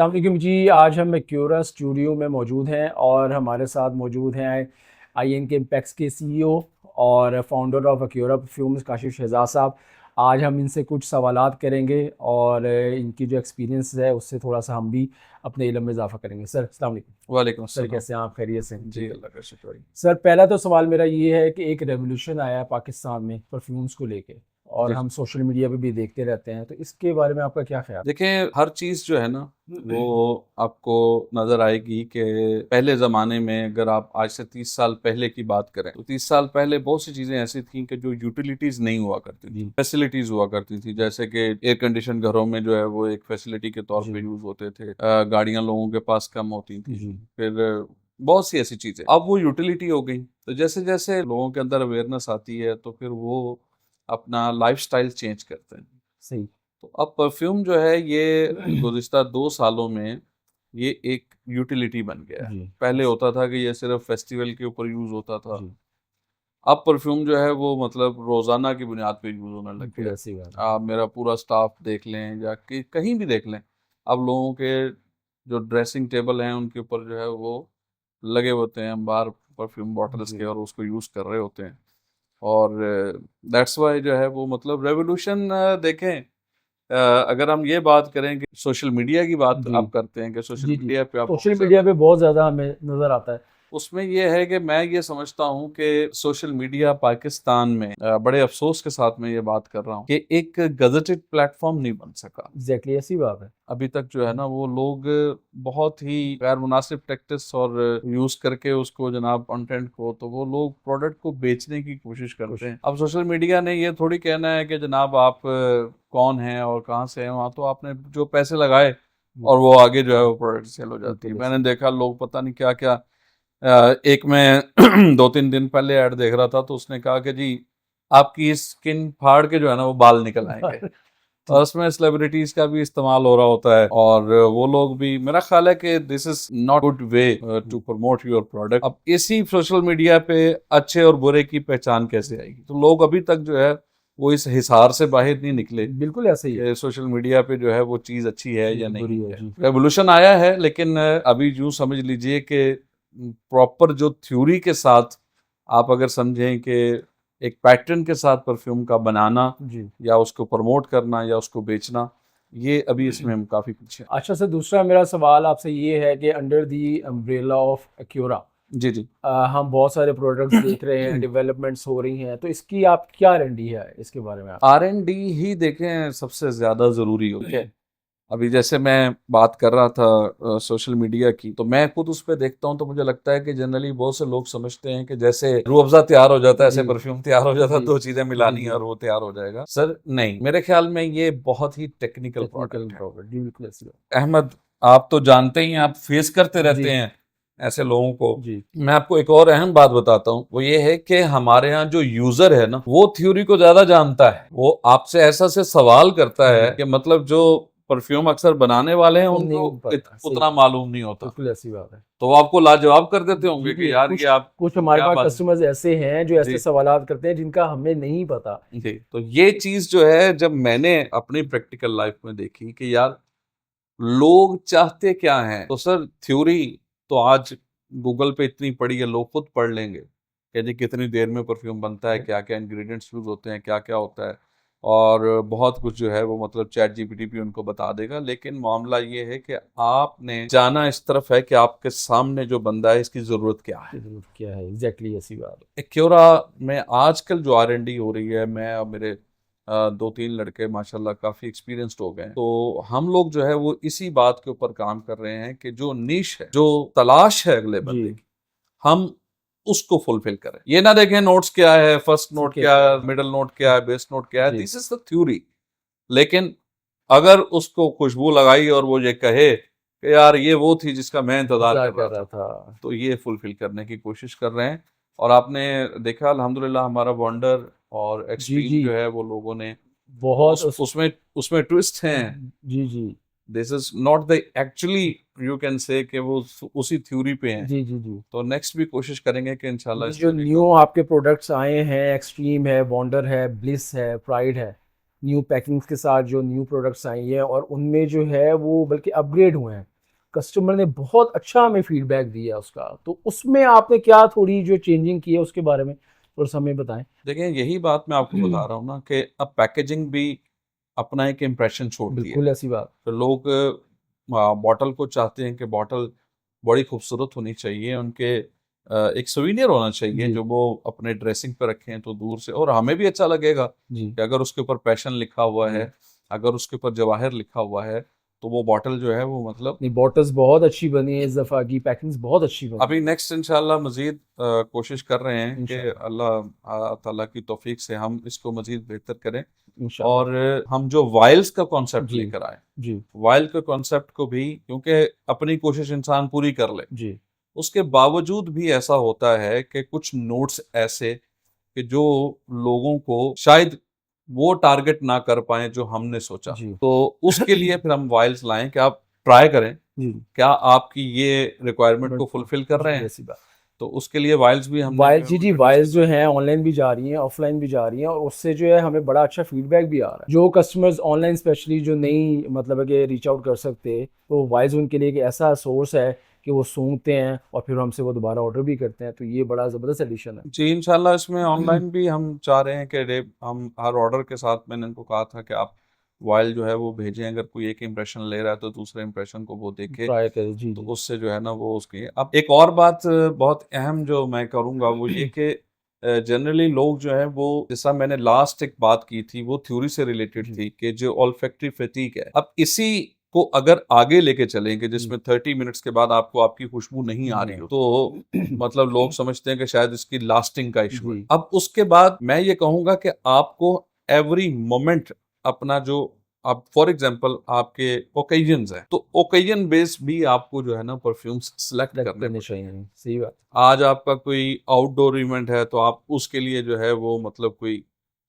अस्सलाम वालेकुम जी। आज हम एक्यूरा स्टूडियो में मौजूद हैं और हमारे साथ मौजूद हैं आईएन के इम्पैक्स के सीईओ और founder of Acura perfumes Kashif Shahzad sahab. आज हम इनसे कुछ सवालात करेंगे और इनकी जो एक्सपीरियंस है उससे थोड़ा सा हम भी अपने इल्म में इजाफा करेंगे। सर अस्सलाम वालेकुम। वालेकुम सर अस्सलाम। कैसे हैं आप? खैरियत से हैं? जी अल्लाह का शुक्र है। सर पहला तो सवाल मेरा ये है कि एक रेवोल्यूशन आया है पाकिस्तान में परफ्यूम्स को लेके और जी हम सोशल मीडिया पे भी देखते रहते हैं, तो इसके बारे में आपका क्या ख्याल देखें, हर चीज़ जो है ना वो है? आपको नज़र आएगी कि पहले ज़माने में अगर आप आज से 30 साल पहले की बात करें तो 30 साल पहले बहुत सी चीज़ें ऐसी थीं कि जो यूटिलिटीज़ नहीं हुआ करती थी, जी फैसिलिटीज़ हुआ करती थी। जैसे कि एयर कंडीशन घरों में जो है वो एक फैसिलिटी के तौर पे जी यूज़ होते थे। गाड़ियाँ लोगों के पास कम होती थी। जी फिर बहुत सी ऐसी चीज़ें अब वो यूटिलिटी हो गई। तो जैसे जैसे लोगों के अंदर अवेयरनेस आती है तो फिर वो अपना लाइफस्टाइल चेंज करते हैं। सही। तो अब परफ्यूम जो है ये गुज़िस्ता 2 सालों में ये एक यूटिलिटी बन गया है। जी पहले होता था कि ये सिर्फ़ फेस्टिवल के ऊपर यूज़ होता था। जी अब परफ्यूम जो है वो मतलब रोज़ाना की बुनियाद पे यूज़ होने लग बिल्कुल गया है। ऐसी बात है। आप मेरा पूरा स्टाफ देख लें या कि कहीं भी देख लें, अब लोगों के जो ड्रेसिंग टेबल हैं उनके ऊपर जो है वो लगे होते हैं बाहर परफ्यूम बॉटल्स के जी और उसको यूज़ कर रहे होते हैं। और दैट्स व्हाई जो है वो मतलब रेवोल्यूशन देखें। अगर हम ये बात करें कि सोशल मीडिया की बात जी आप करते हैं कि सोशल जी जी मीडिया पे आप सोशल बहुत मीडिया ज़्यादा पे बहुत ज़्यादा हमें नज़र आता है। उसमें ये है कि मैं ये समझता हूँ कि सोशल मीडिया पाकिस्तान में बड़े अफसोस के साथ मैं ये बात कर रहा हूँ कि एक गज़ेटेड प्लेटफ़ॉर्म नहीं बन सका। एग्जैक्टली ऐसी बात है। अभी तक जो है ना वो लोग बहुत ही गैर मुनासिब टैक्टिक्स और यूज़ करके उसको जनाब कंटेंट को तो वो लोग प्रोडक्ट को बेचने की कोशिश करते कुछ हैं। अब सोशल मीडिया ने ये थोड़ी कहना है कि जनाब आप कौन हैं और कहाँ से हैं, वहाँ तो आपने जो पैसे लगाए जी और वो आगे जो है वो प्रोडक्ट सेल हो जाती है। बिल्कुल मैंने ऐसी। देखा लोग पता नहीं क्या क्या एक मैं 2-3 दिन पहले ऐड देख रहा था तो उसने कहा कि जी आपकी स्किन फाड़ के जो है ना वो बाल निकल आएंगे। और ठीक। उसमें सेलिब्रिटीज का भी इस्तेमाल हो रहा होता है और वो लोग भी, मेरा ख्याल है कि this is not good way to promote your product. अब इसी सोशल मीडिया पे अच्छे और बुरे की पहचान कैसे आएगी? तो लोग अभी तक जो है वो इस हिसार से बाहर नहीं निकले बिल्कुल ऐसे ही है। कि सोशल मीडिया पे जो है वो चीज़ अच्छी है या चीज़ नहीं बुरी है है। जी। रेवोल्यूशन आया है लेकिन अभी यूँ समझ लीजिए कि प्रॉपर जो थ्योरी के साथ आप अगर समझें कि एक पैटर्न के साथ परफ्यूम का बनाना जी या उसको प्रमोट करना या उसको बेचना, ये अभी इसमें हम काफ़ी पीछे हैं। अच्छा सर, दूसरा मेरा सवाल आपसे ये है कि under the umbrella of Acura जी, जी। हम बहुत सारे प्रोडक्ट्स देख रहे हैं, डेवलपमेंट्स हो रही हैं, तो इसकी आप क्या गारंटी है इसके बारे में आप? R&D ही देखें सबसे ज़्यादा ज़रूरी होती है। अभी जैसे मैं बात कर रहा था सोशल मीडिया की, तो मैं खुद उस पे देखता हूँ तो मुझे लगता है कि जनरली बहुत से लोग समझते हैं कि जैसे रूह अफ़ज़ा तैयार हो जाता है, ऐसे जी परफ्यूम तैयार हो जाता है, जी 2 चीज़ें जी मिलानी है जी और वो तैयार हो जाएगा। सर नहीं, मेरे ख़्याल में ये बहुत ही टेक्निकल टेक्निकल प्रोडक्ट है। प्रॉपर्टी बिल्कुल ऐसी बात। अहमद, आप तो जानते ही हैं, आप फेस करते रहते जी हैं ऐसे लोगों को। जी मैं आपको एक और अहम बात बताता हूँ, वो ये है कि हमारे यहाँ जो यूजर है ना, वो थ्योरी को ज्यादा जानता है। वो आपसे ऐसा से सवाल करता है जी कि मतलब जो परफ्यूम अक्सर बनाने वाले हैं वो उनको नहीं पता सही। उतना मालूम नहीं होता। बिल्कुल ऐसी बात है। तो वो आपको लाजवाब कर देते जी होंगे कि जी यार ये कुछ आप कुछ हमारे क्या पास बात है। कस्टमर्स ऐसे हैं जो ऐसे जी सवालात करते हैं जिनका हमें नहीं पता। जी। तो ये चीज जो है जब मैंने अपनी प्रैक्टिकल लाइफ में देखी कि यार लोग चाहते क्या हैं, तो सर थ्योरी तो आज गूगल पे इतनी पड़ी है, लोग खुद पढ़ लेंगे कि जी कितनी देर में परफ्यूम बनता है, क्या क्या इंग्रेडिएंट्स यूज होते हैं, क्या क्या होता है। और बहुत कुछ जो है वो मतलब चैट जीपीटी भी उनको बता देगा। लेकिन मामला ये है कि आपने जाना इस तरफ है कि आपके सामने जो बंदा है इसकी जरूरत क्या है। जरूर क्या है, एग्जैक्टली ऐसी बात। एक्योरा में आजकल जो R&D हो रही है, मैं और मेरे 2-3 लड़के माशाल्लाह काफ़ी एक्सपीरियंस्ड हो गए हैं। तो हम लोग जो है वो इसी बात के ऊपर काम कर रहे हैं कि जो नीश है, जो तलाश है अगले जी बंदे की, हम उसको फुलफिल करें। ये ना देखें नोट्स क्या है, फर्स्ट नोट सीखे क्या क्या है, है। मिडल नोट क्या है, बेस नोट क्या है, जी दिस इज द थ्योरी। लेकिन अगर उसको खुशबू लगाई और वो ये कहे कि यार ये वो थी जिसका मैं इंतजार इंतजार कर रहा कर रहा था, था। तो ये फुलफिल करने की कोशिश कर रहे हैं। और आपने देखा अल्हम्दुलिल्लाह हमारा वंडर और जी एक्सट्रीम जी जो है वो लोगों ने बहुत उस उसमें उसमें ट्विस्ट हैं। जी जी this is not the actually, you can say कि वो उसी थ्योरी पे हैं। जी जी जी तो नेक्स्ट भी कोशिश करेंगे कि इंशाल्लाह ये इस जो थ्योरी न्यू को। आपके प्रोडक्ट्स आए हैं, एक्सट्रीम है, वॉन्डर है, ब्लिस है, प्राइड है, न्यू पैकिंग्स के साथ जो न्यू प्रोडक्ट्स आई हैं और उनमें जो है वो बल्कि अपग्रेड हुए हैं। कस्टमर ने बहुत अच्छा हमें फीडबैक दिया उसका, तो उसमें आपने क्या थोड़ी जो चेंजिंग की है उसके बारे में थोड़ा सा हमें बताएं। देखिए यही बात मैं आपको बता रहा हूँ ना कि अब पैकेजिंग भी अपना एक इम्प्रेशन छोड़ती है। बिल्कुल ऐसी बात। तो लोग बॉटल को चाहते हैं कि बॉटल बड़ी खूबसूरत होनी चाहिए, उनके एक सुवीनियर होना चाहिए जी जो वो अपने ड्रेसिंग पे रखें तो दूर से, और हमें भी अच्छा लगेगा जी कि अगर उसके ऊपर पैशन लिखा हुआ जी। है, अगर उसके ऊपर जवाहर लिखा हुआ है, तो वो बॉटल जो है वो मतलब नहीं, बॉटल्स बहुत अच्छी बनी है इस दफ़ा की, पैकिंग्स बहुत अच्छी बनी अभी नेक्स्ट इंशाल्लाह मजीद कोशिश कर रहे हैं है कि इंशाल्लाह। अल्लाह ताला की तौफीक से हम इसको मजीद बेहतर करें, इंशाल्लाह। और हम जो वाइल्स का कॉन्सेप्ट जी लेकर आए, जी वाइल्ड के कॉन्सेप्ट को भी, क्योंकि अपनी कोशिश इंसान पूरी कर ले, जी उसके बावजूद भी ऐसा होता है कि कुछ नोट्स ऐसे कि जो लोगों को शायद वो टारगेट ना कर पाए जो हमने सोचा, जी तो उसके लिए फिर हम वाइल्स लाएं कि आप ट्राई करें जी। क्या आपकी ये रिक्वायरमेंट को बिल्कुल फुलफिल कर रहे जी हैं। ऐसी बात। तो उसके लिए वाइल्स भी हमने जो वाइल्स है जी वो जी, इंट्रोड्यूस वाइल्स जो करवाए। हैं ऑनलाइन भी जा रही हैं, ऑफलाइन भी जा रही हैं, और उससे जो है हमें बड़ा अच्छा फीडबैक भी आ रहा है। जो कस्टमर्स ऑनलाइन स्पेशली जो नहीं मतलब है कि रीच आउट कर सकते, तो वाइल्स उनके लिए एक ऐसा सोर्स है कि वो सूंघते हैं और फिर हमसे वो दोबारा ऑर्डर भी करते हैं, तो ये बड़ा ज़बरदस्त एडिशन है। जी इंशाल्लाह इसमें ऑनलाइन भी हम चाह रहे हैं कि हम हर ऑर्डर के साथ, मैंने उनको कहा था कि आप वाइल जो है वो भेजें, अगर कोई एक इंप्रेशन ले रहा है तो दूसरे इंप्रेशन को वो देखे, ट्राई करें जी तो जी। उससे जो है ना वो उसकी। अब एक और बात बहुत अहम जो मैं करूँगा वो ये कि जनरली लोग जो है वो, जैसा मैंने लास्ट एक बात की थी वो थ्योरी से रिलेटेड जी थी कि जो ऑल्फैक्टरी फटीग है, अब इसी को अगर आगे लेके चलेंगे जी जिसमें 30 मिनट्स के बाद आपको आपकी खुशबू नहीं आ रही नहीं। हो, तो मतलब लोग समझते हैं कि शायद इसकी लास्टिंग का इशू है। जी अब उसके बाद मैं ये कहूंगा कि आपको एवरी मोमेंट अपना जो, अब फॉर एग्जांपल आपके ओकेजन्स हैं, तो ओकेजन बेस भी आपको जो है ना परफ्यूम्स सिलेक्ट सेलेक्ट करने करने पड़ेंगे। चाहिए, सही बात। आज आपका कोई आउटडोर इवेंट है तो आप उसके लिए जो है वो मतलब कोई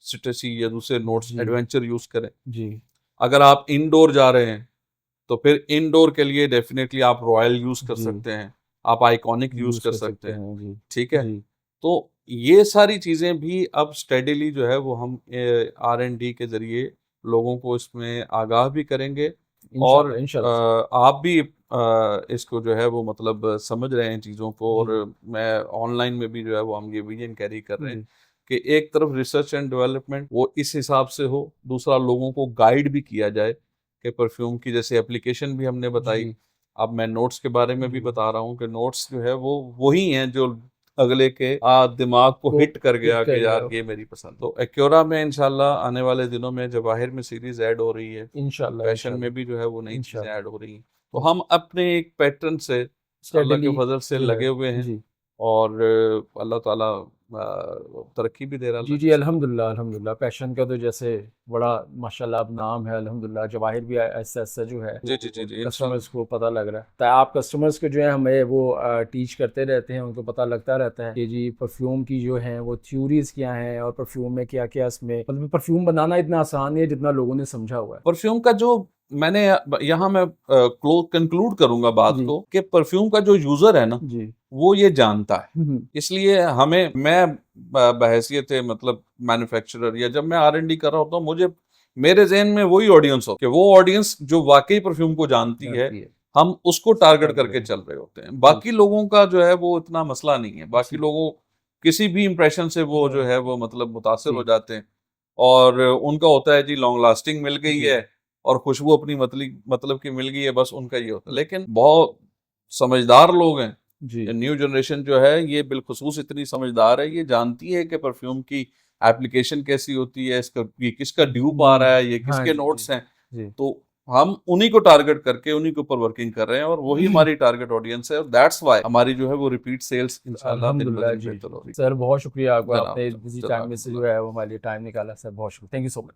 सिट्रसी या दूसरे नोट्स जी एडवेंचर यूज करें। जी अगर आप इंडोर जा रहे हैं तो फिर इंडोर के लिए डेफिनेटली आप रॉयल यूज कर जी सकते हैं, आप आइकॉनिक यूज यूज़ कर कर सकते सकते हैं। हैं जी ठीक है, जी। तो ये सारी चीजें भी अब स्टेडीली जो है वो हम R&D के जरिए लोगों को इसमें आगाह भी करेंगे, और इंशाल्लाह इंशाल्लाह। आप भी इसको जो है वो मतलब समझ रहे हैं चीज़ों को, और जी मैं ऑनलाइन में भी जो है वो हम ये विजन कैरी कर रहे हैं जी कि एक तरफ रिसर्च एंड डेवलपमेंट वो इस हिसाब से हो, दूसरा लोगों को गाइड भी किया जाए कि परफ्यूम की जैसे एप्लीकेशन भी हमने बताई। जी अब मैं नोट्स के बारे में भी जी। बता रहा हूँ कि नोट्स जो है वो वही हैं जो अगले के दिमाग को को हिट कर हिट गया कर कि यार गया। ये मेरी पसंद। तो एक्योरा में इंशाल्लाह आने वाले दिनों में जवाहिर में सीरीज ऐड हो रही है, इंशाल्लाह फैशन में भी इंशाल्लाह जो है वो नई चीजें इंशाल्लाह। ऐड हो रही हैं, तो हम अपने एक पैटर्न से अल्लाह के स्टेडली फजल से जो है लगे हुए हैं, जी और अल्लाह ताला तरक्की भी दे रहा है जी अल्लाह जी। के साथ। अल्हम्दुलिल्लाह अल्हम्दुलिल्लाह, पैशन का तो जैसे बड़ा माशाल्लाह अब नाम है अल्हम्दुलिल्लाह, जवाहिर भी ऐसा ऐसा जो है जी जी जी जी कस्टमर्स इंशाल्लाह। को पता लग रहा है। तो आप कस्टमर्स को जो है हमें वो टीच करते रहते हैं, उनको पता लगता रहता है कि जी परफ्यूम की जो है वो थ्योरीज क्या हैं, और परफ्यूम में क्या क्या इसमें मतलब परफ्यूम बनाना इतना आसान नहीं है जितना लोगों ने समझा हुआ है। परफ्यूम का जो मैंने यहाँ मैं कंक्लूड करूंगा बात जी को कि परफ्यूम का जो यूजर है ना जी वो ये जानता है, हम्म, इसलिए हमें, मैं बहैसियत है मतलब मैन्युफैक्चरर, या जब मैं R&D कर रहा होता हूँ, मुझे मेरे जहन में वही ऑडियंस हो कि वो ऑडियंस जो वाकई परफ्यूम को जानती है, जानती है। हम उसको टारगेट टारगेट करके करें चल रहे होते हैं। जी बाकी लोगों का जो है वो इतना मसला नहीं है, बाकी जी लोगों किसी भी इंप्रेशन से वो जो हाँ, है वो मतलब मुतासिर हो जी जाते हैं, और उनका होता है जी लॉन्ग लास्टिंग मिल गई जी है और खुशबू अपनी मतलब की मिल गई है, बस उनका ये होता है। लेकिन बहुत समझदार लोग हैं, जी न्यू जनरेशन जो है ये बिलखुसूस इतनी समझदार है, ये जानती है कि परफ्यूम की एप्लीकेशन कैसी होती है, इसका ये किसका ड्यूप आ रहा है, ये हाँ किसके जी जी नोट्स हैं। जी। तो हम उन्हीं को टारगेट करके उन्हीं के ऊपर वर्किंग कर रहे हैं, और वही हमारी टारगेट ऑडियंस है, और दैट्स वाई हमारी जो है वो रिपीट सेल्स इंशाल्लाह दिन ब अल्हम्दुलिल्लाह दिन जी बेहतर जी। हो रही सर बहुत शुक्रिया आपका, है। जनाब आपने जनाब बिजी टाइम में से जनाब जो है वो हमारे लिए टाइम निकाला सर, बहुत शुक्रिया, थैंक यू सो मच।